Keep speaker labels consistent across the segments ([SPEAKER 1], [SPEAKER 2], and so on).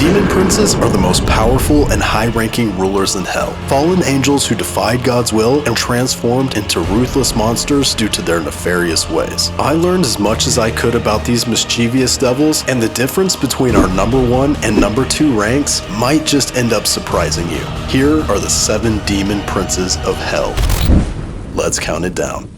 [SPEAKER 1] Demon princes are the most powerful and high-ranking rulers in hell. Fallen angels who defied God's will and transformed into ruthless monsters due to their nefarious ways. I learned as much as I could about these mischievous devils, and the difference between our number 1 and number 2 ranks might just end up surprising you. Here are the 7 demon princes of hell. Let's count it down.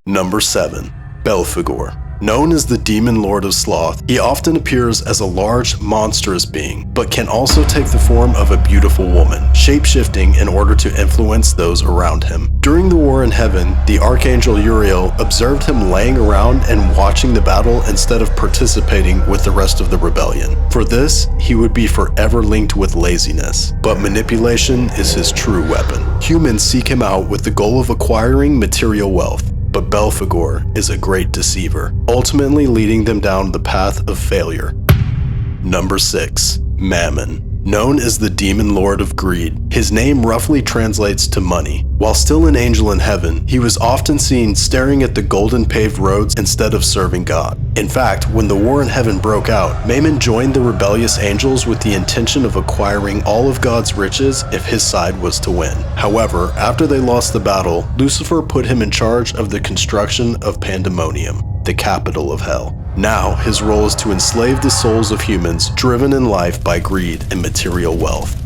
[SPEAKER 1] Number 7. Belphegor. Known as the Demon Lord of Sloth, he often appears as a large, monstrous being, but can also take the form of a beautiful woman, shape-shifting in order to influence those around him. During the war in heaven, the Archangel Uriel observed him laying around and watching the battle instead of participating with the rest of the rebellion. For this, he would be forever linked with laziness, but manipulation is his true weapon. Humans seek him out with the goal of acquiring material wealth. But Belphegor is a great deceiver, ultimately leading them down the path of failure. Number 6. Mammon. Known as the Demon Lord of Greed, his name roughly translates to money. While still an angel in heaven, he was often seen staring at the golden paved roads instead of serving God. In fact, when the war in heaven broke out, Mammon joined the rebellious angels with the intention of acquiring all of God's riches if his side was to win. However, after they lost the battle, Lucifer put him in charge of the construction of Pandemonium, the capital of hell. Now, his role is to enslave the souls of humans driven in life by greed and material wealth.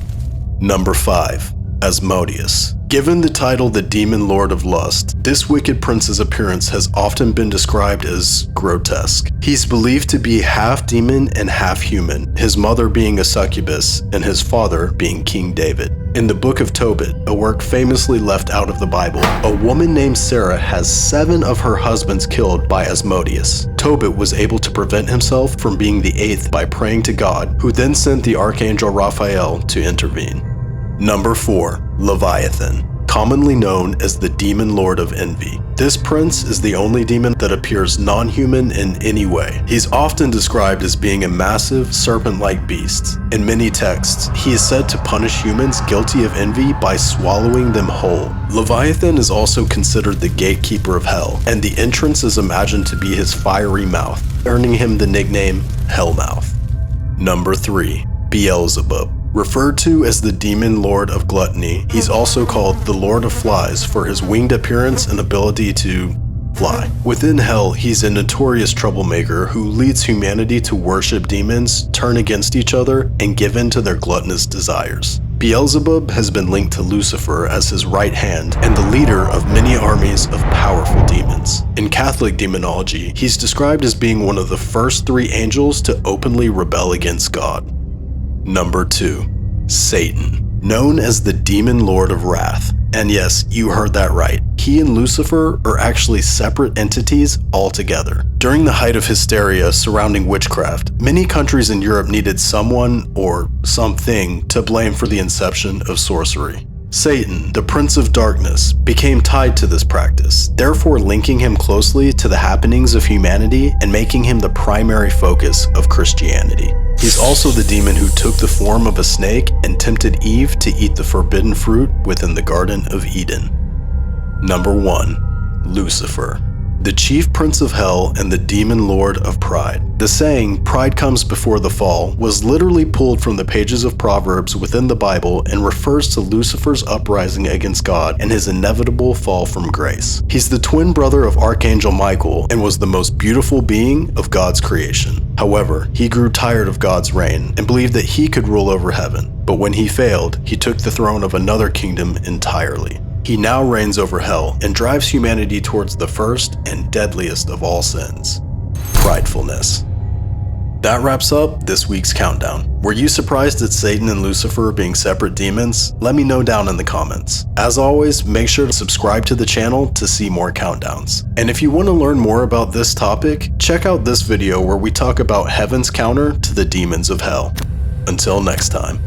[SPEAKER 1] Number 5. Asmodeus. Given the title the Demon Lord of Lust, this wicked prince's appearance has often been described as grotesque. He's believed to be half demon and half human, his mother being a succubus and his father being King David. In the Book of Tobit, a work famously left out of the Bible, a woman named Sarah has 7 of her husbands killed by Asmodeus. Tobit was able to prevent himself from being the 8th by praying to God, who then sent the Archangel Raphael to intervene. Number 4. Leviathan. Commonly known as the Demon Lord of Envy. This prince is the only demon that appears non-human in any way. He's often described as being a massive, serpent-like beast. In many texts, he is said to punish humans guilty of envy by swallowing them whole. Leviathan is also considered the gatekeeper of hell, and the entrance is imagined to be his fiery mouth, earning him the nickname Hellmouth. Number 3. Beelzebub. Referred to as the Demon Lord of Gluttony, he's also called the Lord of Flies for his winged appearance and ability to fly. Within hell, he's a notorious troublemaker who leads humanity to worship demons, turn against each other, and give in to their gluttonous desires. Beelzebub has been linked to Lucifer as his right hand and the leader of many armies of powerful demons. In Catholic demonology, he's described as being one of the first 3 angels to openly rebel against God. Number 2. Satan. Known as the Demon Lord of Wrath. And yes, you heard that right. He and Lucifer are actually separate entities altogether. During the height of hysteria surrounding witchcraft, many countries in Europe needed someone or something to blame for the inception of sorcery. Satan, the Prince of Darkness, became tied to this practice, therefore linking him closely to the happenings of humanity and making him the primary focus of Christianity. He's also the demon who took the form of a snake and tempted Eve to eat the forbidden fruit within the Garden of Eden. Number 1. Lucifer. The chief prince of hell and the demon lord of pride. The saying, "Pride comes before the fall," was literally pulled from the pages of Proverbs within the Bible and refers to Lucifer's uprising against God and his inevitable fall from grace. He's the twin brother of Archangel Michael and was the most beautiful being of God's creation. However, he grew tired of God's reign and believed that he could rule over heaven. But when he failed, he took the throne of another kingdom entirely. He now reigns over hell and drives humanity towards the first and deadliest of all sins, pridefulness. That wraps up this week's countdown. Were you surprised at Satan and Lucifer being separate demons? Let me know down in the comments. As always, make sure to subscribe to the channel to see more countdowns. And if you want to learn more about this topic, check out this video where we talk about heaven's counter to the demons of hell. Until next time.